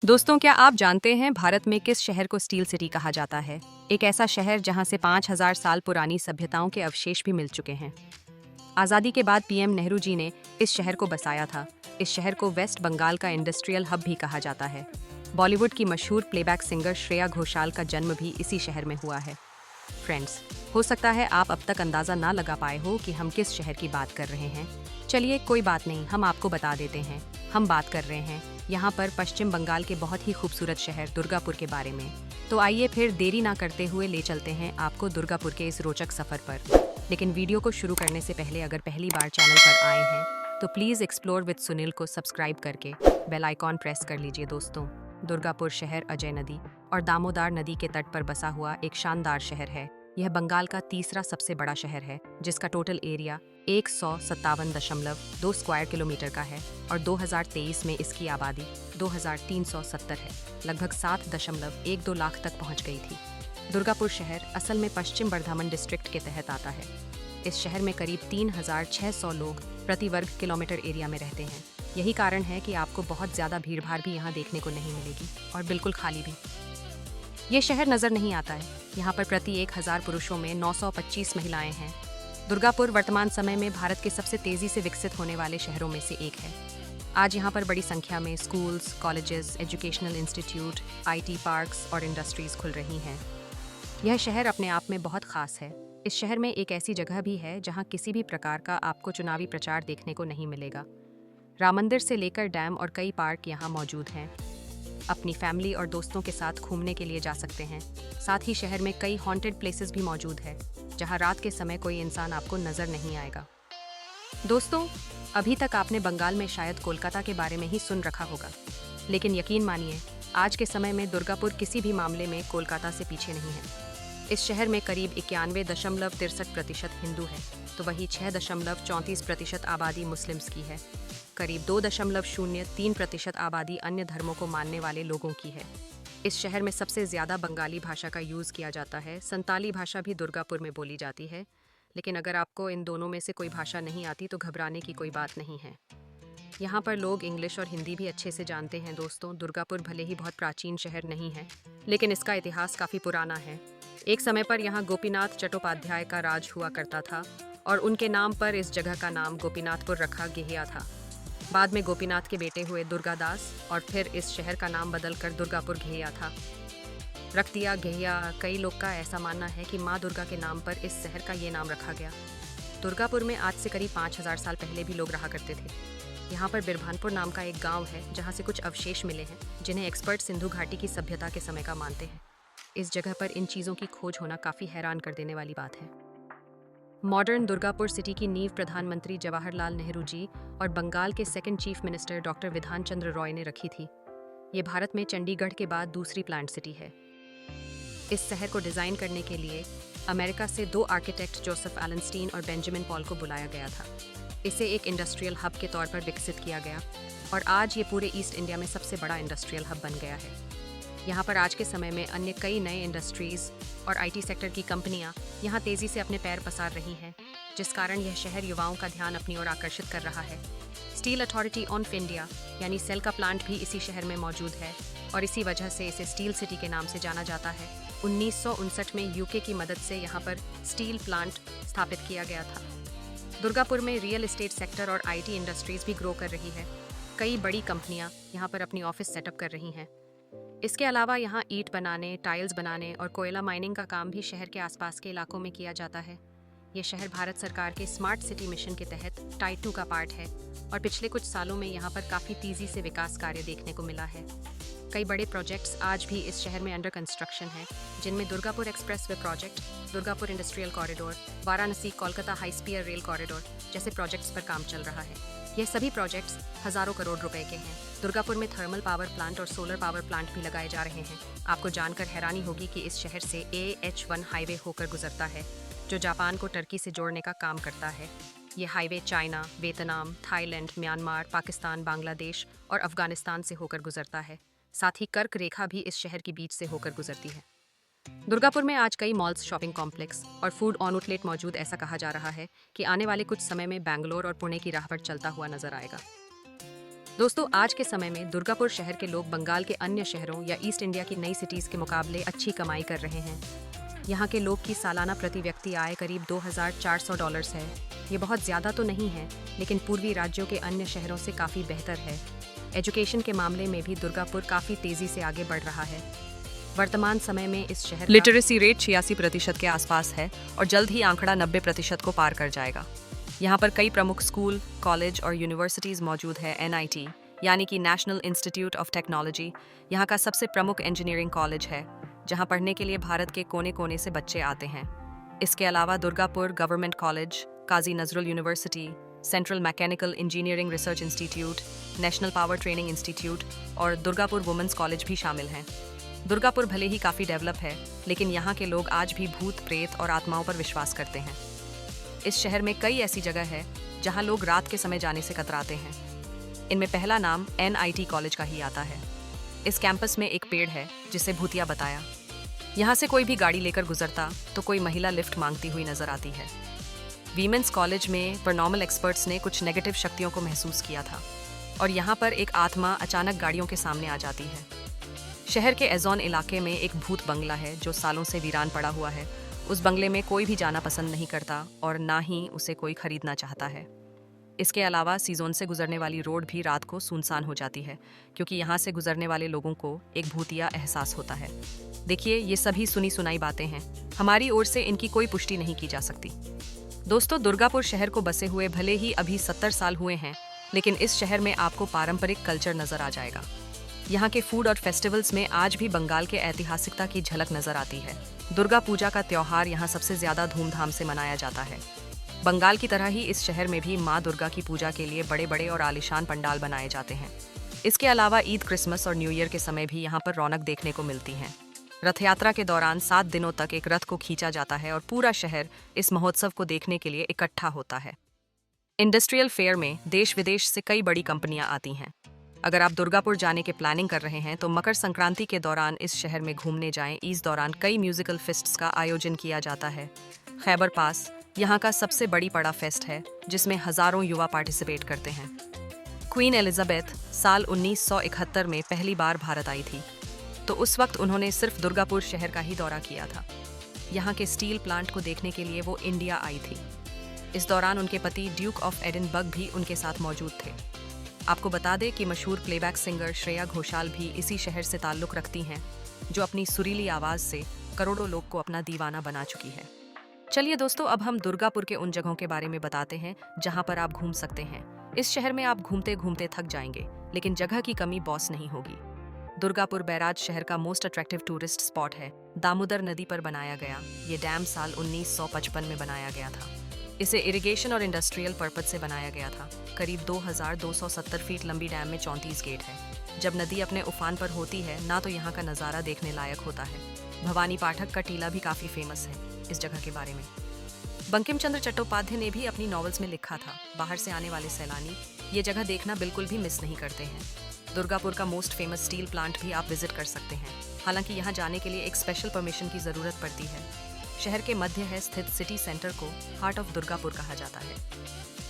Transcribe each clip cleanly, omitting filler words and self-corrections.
दोस्तों, क्या आप जानते हैं भारत में किस शहर को स्टील सिटी कहा जाता है? एक ऐसा शहर जहां से 5000 साल पुरानी सभ्यताओं के अवशेष भी मिल चुके हैं। आज़ादी के बाद पीएम नेहरू जी ने इस शहर को बसाया था। इस शहर को वेस्ट बंगाल का इंडस्ट्रियल हब भी कहा जाता है। बॉलीवुड की मशहूर प्लेबैक सिंगर श्रेया घोषाल का जन्म भी इसी शहर में हुआ है। फ्रेंड्स, हो सकता है आप अब तक अंदाज़ा ना लगा पाए हो कि हम किस शहर की बात कर रहे हैं। चलिए, कोई बात नहीं, हम आपको बता देते हैं। हम बात कर रहे हैं यहाँ पर पश्चिम बंगाल के बहुत ही खूबसूरत शहर दुर्गापुर के बारे में। तो आइए फिर देरी ना करते हुए ले चलते हैं आपको दुर्गापुर के इस रोचक सफ़र पर। लेकिन वीडियो को शुरू करने से पहले अगर पहली बार चैनल पर आए हैं तो प्लीज़ एक्सप्लोर विद सुनील को सब्सक्राइब करके बेल आइकॉन प्रेस कर लीजिए। दोस्तों, दुर्गापुर शहर अजय नदी और दामोदर नदी के तट पर बसा हुआ एक शानदार शहर है। यह बंगाल का तीसरा सबसे बड़ा शहर है, जिसका टोटल एरिया 157.2 स्क्वायर किलोमीटर का है और 2023 में इसकी आबादी 2370 है, लगभग 7.12 लाख तक पहुंच गई थी। दुर्गापुर शहर असल में पश्चिम बर्धमान डिस्ट्रिक्ट के तहत आता है। इस शहर में करीब 3600 लोग प्रति वर्ग किलोमीटर एरिया में रहते हैं। यही कारण है कि आपको बहुत ज़्यादा भीड़भाड़ भी यहाँ देखने को नहीं मिलेगी और बिल्कुल खाली भी। ये शहर नज़र नहीं आता है। यहाँ पर प्रति 1000 पुरुषों में 925 महिलाएं हैं। दुर्गापुर वर्तमान समय में भारत के सबसे तेज़ी से विकसित होने वाले शहरों में से एक है। आज यहाँ पर बड़ी संख्या में schools, colleges, educational institute, IT parks और इंडस्ट्रीज खुल रही हैं। यह शहर अपने आप में बहुत खास है। इस शहर में एक ऐसी जगह भी है जहाँ किसी भी प्रकार का आपको चुनावी प्रचार देखने को नहीं मिलेगा। राम मंदिर से लेकर डैम और कई पार्क यहाँ मौजूद हैं। अपनी फैमिली और दोस्तों के साथ घूमने के लिए जा सकते हैं। साथ ही शहर में कई हॉन्टेड प्लेसेस भी मौजूद है, जहां रात के समय कोई इंसान आपको नजर नहीं आएगा। दोस्तों, अभी तक आपने बंगाल में शायद कोलकाता के बारे में ही सुन रखा होगा, लेकिन यकीन मानिए, आज के समय में दुर्गापुर किसी भी मामले में कोलकाता से पीछे नहीं है। इस शहर में करीब 91.63% हिंदू है, तो वहीं 6.34% आबादी मुस्लिम्स की है। करीब 2.03% आबादी अन्य धर्मों को मानने वाले लोगों की है। इस शहर में सबसे ज़्यादा बंगाली भाषा का यूज़ किया जाता है। संताली भाषा भी दुर्गापुर में बोली जाती है, लेकिन अगर आपको इन दोनों में से कोई भाषा नहीं आती तो घबराने की कोई बात नहीं है। यहाँ पर लोग इंग्लिश और हिंदी भी अच्छे से जानते हैं। दोस्तों, दुर्गापुर भले ही बहुत प्राचीन शहर नहीं है, लेकिन इसका इतिहास काफ़ी पुराना है। एक समय पर यहाँ गोपीनाथ चट्टोपाध्याय का राज हुआ करता था और उनके नाम पर इस जगह का नाम गोपीनाथपुर रखा गया था। बाद में गोपीनाथ के बेटे हुए दुर्गादास और फिर इस शहर का नाम बदलकर दुर्गापुर घेया था रख दिया गया। कई लोग का ऐसा मानना है कि माँ दुर्गा के नाम पर इस शहर का ये नाम रखा गया। दुर्गापुर में आज से करीब 5000 साल पहले भी लोग रहा करते थे। यहाँ पर बिरभानपुर नाम का एक गांव है, जहाँ से कुछ अवशेष मिले हैं, जिन्हें एक्सपर्ट सिंधु घाटी की सभ्यता के समय का मानते हैं। इस जगह पर इन चीज़ों की खोज होना काफ़ी हैरान कर देने वाली बात है। मॉडर्न दुर्गापुर सिटी की नींव प्रधानमंत्री जवाहरलाल नेहरू जी और बंगाल के second chief minister doctor Bidhan Chandra Roy ने रखी थी। ये भारत में चंडीगढ़ के बाद दूसरी प्लांट सिटी है। इस शहर को डिज़ाइन करने के लिए अमेरिका से 2 आर्किटेक्ट जोसेफ एलनस्टीन और बेंजामिन पॉल को बुलाया गया था। इसे एक इंडस्ट्रियल हब के तौर पर विकसित किया गया और आज ये पूरे ईस्ट इंडिया में सबसे बड़ा इंडस्ट्रियल हब बन गया है। यहाँ पर आज के समय में अन्य कई नए इंडस्ट्रीज़ और आईटी सेक्टर की कंपनियाँ यहाँ तेज़ी से अपने पैर पसार रही हैं, जिस कारण यह शहर युवाओं का ध्यान अपनी ओर आकर्षित कर रहा है। स्टील अथॉरिटी ऑफ इंडिया यानी सेल का प्लांट भी इसी शहर में मौजूद है और इसी वजह से इसे स्टील सिटी के नाम से जाना जाता है। 1959 में यूके की मदद से यहाँ पर स्टील प्लांट स्थापित किया गया था। दुर्गापुर में रियल एस्टेट सेक्टर और आईटी इंडस्ट्रीज़ भी ग्रो कर रही है। कई बड़ी कंपनियाँ यहाँ पर अपनी ऑफिस सेटअप कर रही हैं। इसके अलावा यहाँ ईंट बनाने, टाइल्स बनाने और कोयला माइनिंग का काम भी शहर के आसपास के इलाकों में किया जाता है। ये शहर भारत सरकार के स्मार्ट सिटी मिशन के तहत टाइप 2 का पार्ट है और पिछले कुछ सालों में यहाँ पर काफ़ी तेज़ी से विकास कार्य देखने को मिला है। कई बड़े प्रोजेक्ट्स आज भी इस शहर में अंडर कंस्ट्रक्शन हैं, जिनमें Durgapur expressway project, Durgapur industrial corridor, Varanasi Kolkata high speed rail corridor जैसे प्रोजेक्ट्स पर काम चल रहा है। यह सभी प्रोजेक्ट्स हज़ारों करोड़ रुपए के हैं। दुर्गापुर में थर्मल पावर प्लांट और सोलर पावर प्लांट भी लगाए जा रहे हैं। आपको जानकर हैरानी होगी कि इस शहर से AH1 हाईवे होकर गुजरता है, जो जापान को टर्की से जोड़ने का काम करता है। ये highway China, Vietnam, Thailand, Myanmar, Pakistan, Bangladesh और अफगानिस्तान से होकर गुजरता है। साथ ही कर्क रेखा भी इस शहर के बीच से होकर गुजरती है। दुर्गापुर में आज कई मॉल्स, शॉपिंग कॉम्प्लेक्स और फूड आउटलेट मौजूद। ऐसा कहा जा रहा है कि आने वाले कुछ समय में बैंगलोर और पुणे की राह पर चलता हुआ नजर आएगा। दोस्तों, आज के समय में दुर्गापुर शहर के लोग बंगाल के अन्य शहरों या ईस्ट इंडिया की नई सिटीज के मुकाबले अच्छी कमाई कर रहे हैं। यहाँ के लोग की सालाना प्रति व्यक्ति आय करीब $2,400 है। ये बहुत ज़्यादा तो नहीं है, लेकिन पूर्वी राज्यों के अन्य शहरों से काफ़ी बेहतर है। एजुकेशन के मामले में भी दुर्गापुर काफ़ी तेज़ी से आगे बढ़ रहा है। वर्तमान समय में इस शहर का लिटरेसी रेट 86% के आसपास है और जल्द ही आंकड़ा 90% को पार कर जाएगा। यहाँ पर कई प्रमुख स्कूल, कॉलेज और यूनिवर्सिटीज़ मौजूद है। NIT यानी कि नेशनल इंस्टीट्यूट ऑफ टेक्नोलॉजी यहाँ का सबसे प्रमुख इंजीनियरिंग कॉलेज है, जहाँ पढ़ने के लिए भारत के कोने कोने से बच्चे आते हैं। इसके अलावा Durgapur government college, Kazi Nazrul university, central mechanical engineering research institute, national power training institute और दुर्गापुर वुमेंस कॉलेज भी शामिल हैं। दुर्गापुर भले ही काफ़ी डेवलप है, लेकिन यहाँ के लोग आज भी भूत, प्रेत और आत्माओं पर विश्वास करते हैं। इस शहर में कई ऐसी जगह है जहाँ लोग रात के समय जाने से कतराते हैं। इनमें पहला नाम NIT कॉलेज का ही आता है। इस कैंपस में एक पेड़ है जिसे भूतिया बताया। यहाँ से कोई भी गाड़ी लेकर गुजरता तो कोई महिला लिफ्ट मांगती हुई नजर आती है। वीमेंस कॉलेज में पैरानॉर्मल एक्सपर्ट्स ने कुछ नेगेटिव शक्तियों को महसूस किया था और यहाँ पर एक आत्मा अचानक गाड़ियों के सामने आ जाती है। शहर के एजॉन इलाके में एक भूत बंगला है जो सालों से वीरान पड़ा हुआ है। उस बंगले में कोई भी जाना पसंद नहीं करता और ना ही उसे कोई खरीदना चाहता है। इसके अलावा सीजोन से गुजरने वाली रोड भी रात को सुनसान हो जाती है, क्योंकि यहाँ से गुजरने वाले लोगों को एक भूतिया एहसास होता है। देखिए, ये सभी सुनी सुनाई बातें हैं, हमारी ओर से इनकी कोई पुष्टि नहीं की जा सकती। दोस्तों, दुर्गापुर शहर को बसे हुए भले ही अभी 70 साल हुए हैं, लेकिन इस शहर में आपको पारंपरिक कल्चर नजर आ जाएगा। यहाँ के फूड और फेस्टिवल्स में आज भी बंगाल के ऐतिहासिकता की झलक नजर आती है। दुर्गा पूजा का त्योहार यहाँ सबसे ज्यादा धूमधाम से मनाया जाता है। बंगाल की तरह ही इस शहर में भी माँ दुर्गा की पूजा के लिए बड़े बड़े और आलीशान पंडाल बनाए जाते हैं। इसके अलावा ईद, क्रिसमस और न्यू ईयर के समय भी यहाँ पर रौनक देखने को मिलती है। रथ यात्रा के दौरान 7 दिनों तक एक रथ को खींचा जाता है और पूरा शहर इस महोत्सव को देखने के लिए इकट्ठा होता है। इंडस्ट्रियल फेयर में देश विदेश से कई बड़ी कंपनियां आती हैं। अगर आप दुर्गापुर जाने के प्लानिंग कर रहे हैं तो मकर संक्रांति के दौरान इस शहर में घूमने जाएं। इस दौरान कई म्यूजिकल फेस्ट्स का आयोजन किया जाता है। खैबर पास यहाँ का सबसे बड़ी पड़ा फेस्ट है, जिसमें हजारों युवा पार्टिसिपेट करते हैं। क्वीन एलिजाबेथ साल 1971 में पहली बार भारत आई थी, तो उस वक्त उन्होंने सिर्फ दुर्गापुर शहर का ही दौरा किया था। यहाँ के स्टील प्लांट को देखने के लिए वो इंडिया आई थी। इस दौरान उनके पति ड्यूक ऑफ एडिनबर्ग भी उनके साथ मौजूद थे। आपको बता दें कि मशहूर प्लेबैक सिंगर श्रेया घोषाल भी इसी शहर से ताल्लुक़ रखती हैं, जो अपनी सुरीली आवाज़ से करोड़ों लोग को अपना दीवाना बना चुकी है। चलिए दोस्तों, अब हम दुर्गापुर के उन जगहों के बारे में बताते हैं जहां पर आप घूम सकते हैं। इस शहर में आप घूमते घूमते थक जाएंगे, लेकिन जगह की कमी बॉस नहीं होगी। दुर्गापुर बैराज शहर का मोस्ट अट्रैक्टिव टूरिस्ट स्पॉट है। दामोदर नदी पर बनाया गया ये डैम साल 1955 में बनाया गया था। इसे इरिगेशन और इंडस्ट्रियल पर्पज से बनाया गया था। करीब 2270 फीट लंबी डैम में 34 गेट है। जब नदी अपने उफान पर होती है ना, तो यहाँ का नज़ारा देखने लायक होता है। भवानी पाठक का टीला भी काफ़ी फेमस है इस जगह के बारे में। बंकिम चंद्र चट्टोपाध्याय ने भी अपनी नॉवेल्स में लिखा था, बाहर से आने वाले सैलानी ये जगह देखना बिल्कुल भी मिस नहीं करते हैं। दुर्गापुर का मोस्ट फेमस स्टील प्लांट भी आप विजिट कर सकते हैं। हालांकि यहाँ जाने के लिए एक स्पेशल परमिशन की ज़रूरत पड़ती है। शहर के मध्य है स्थित सिटी सेंटर को हार्ट ऑफ दुर्गापुर कहा जाता है।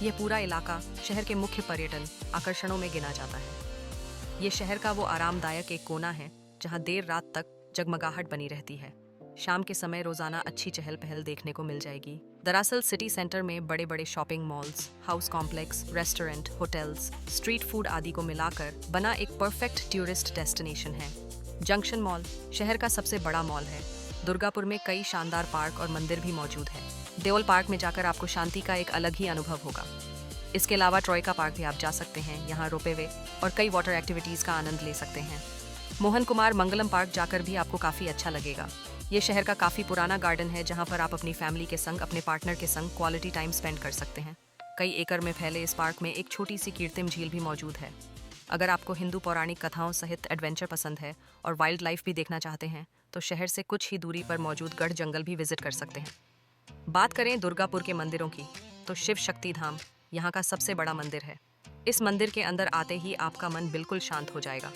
यह पूरा इलाका शहर के मुख्य पर्यटन आकर्षणों में गिना जाता है। ये शहर का वो आरामदायक एक कोना है जहाँ देर रात तक जगमगाहट बनी रहती है। शाम के समय रोजाना अच्छी चहल पहल देखने को मिल जाएगी। दरअसल सिटी सेंटर में बड़े बड़े shopping malls, house complex, restaurant, hotels, street food आदि को मिलाकर बना एक परफेक्ट टूरिस्ट डेस्टिनेशन है। जंक्शन मॉल शहर का सबसे बड़ा मॉल है। दुर्गापुर में कई शानदार पार्क और मंदिर भी मौजूद है। देओल पार्क में जाकर आपको शांति का एक अलग ही अनुभव होगा। इसके अलावा ट्रॉयका पार्क भी आप जा सकते हैं। यहाँ रोपवे और कई वाटर एक्टिविटीज़ का आनंद ले सकते हैं। मोहन कुमार मंगलम पार्क जाकर भी आपको काफ़ी अच्छा लगेगा। ये शहर का काफ़ी पुराना गार्डन है, जहाँ पर आप अपनी फैमिली के संग, अपने पार्टनर के संग क्वालिटी टाइम स्पेंड कर सकते हैं। कई एकड़ में फैले इस पार्क में एक छोटी सी कृत्रिम झील भी मौजूद है। अगर आपको हिंदू पौराणिक कथाओं सहित एडवेंचर पसंद है और वाइल्ड लाइफ भी देखना चाहते हैं, तो शहर से कुछ ही दूरी पर मौजूद गढ़ जंगल भी विजिट कर सकते हैं। बात करें दुर्गापुर के मंदिरों की, तो शिव शक्ति धाम यहाँ का सबसे बड़ा मंदिर है। इस मंदिर के अंदर आते ही आपका मन बिल्कुल शांत हो जाएगा।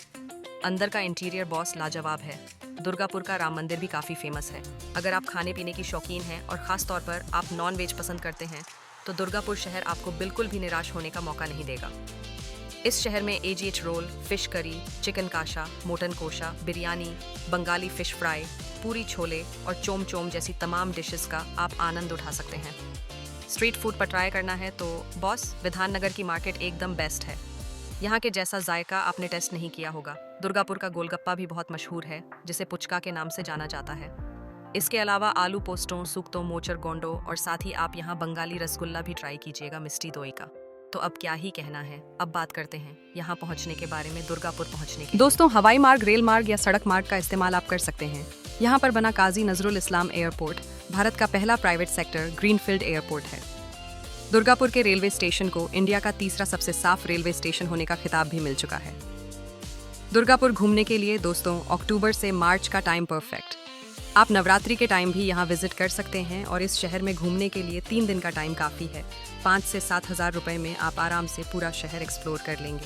अंदर का इंटीरियर बॉस लाजवाब है। दुर्गापुर का राम मंदिर भी काफ़ी फेमस है। अगर आप खाने पीने की शौकीन हैं और ख़ास तौर पर आप नॉन वेज पसंद करते हैं, तो दुर्गापुर शहर आपको बिल्कुल भी निराश होने का मौका नहीं देगा। इस शहर में एजीएच roll, fish curry, chicken kasha, mutton kosha, biryani, Bengali fish fry, puri chole और चोम चोम जैसी तमाम डिशेस का आप आनंद उठा सकते हैं। स्ट्रीट फूड पर ट्राई करना है तो बॉस, विधान नगर की मार्केट एकदम बेस्ट है। यहाँ के जैसा जायका आपने टेस्ट नहीं किया होगा। दुर्गापुर का गोलगप्पा भी बहुत मशहूर है, जिसे पुचका के नाम से जाना जाता है। इसके अलावा आलू पोस्टों, सुक्तो, मोचर गोंडो और साथ ही आप यहाँ बंगाली रसगुल्ला भी ट्राई कीजिएगा मिष्टी दोई का। तो अब क्या ही कहना है, अब बात करते हैं यहाँ पहुँचने के बारे में, दुर्गापुर पहुँचने के। दोस्तों, हवाई मार्ग, रेल मार्ग या सड़क मार्ग का इस्तेमाल आप कर सकते हैं। यहाँ पर बना काजी नजरुल इस्लाम एयरपोर्ट भारत का पहला प्राइवेट सेक्टर ग्रीनफील्ड एयरपोर्ट है। दुर्गापुर के रेलवे स्टेशन को इंडिया का तीसरा सबसे साफ रेलवे स्टेशन होने का खिताब भी मिल चुका है। दुर्गापुर घूमने के लिए दोस्तों अक्टूबर से मार्च का टाइम परफेक्ट। आप नवरात्रि के टाइम भी यहाँ विजिट कर सकते हैं और इस शहर में घूमने के लिए 3 दिन का टाइम काफ़ी है। 5 से 7 हज़ार रुपये में आप आराम से पूरा शहर एक्सप्लोर कर लेंगे।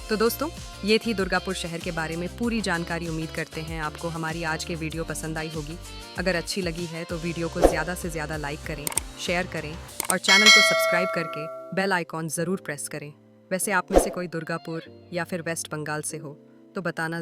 तो दोस्तों, ये थी दुर्गापुर शहर के बारे में पूरी जानकारी। उम्मीद करते हैं आपको हमारी आज के वीडियो पसंद आई होगी। अगर अच्छी लगी है तो वीडियो को ज़्यादा से ज़्यादा लाइक करें, शेयर करें और चैनल को सब्सक्राइब करके बेल आइकॉन ज़रूर प्रेस करें। वैसे आप में से कोई दुर्गापुर या फिर वेस्ट बंगाल से हो तो बताना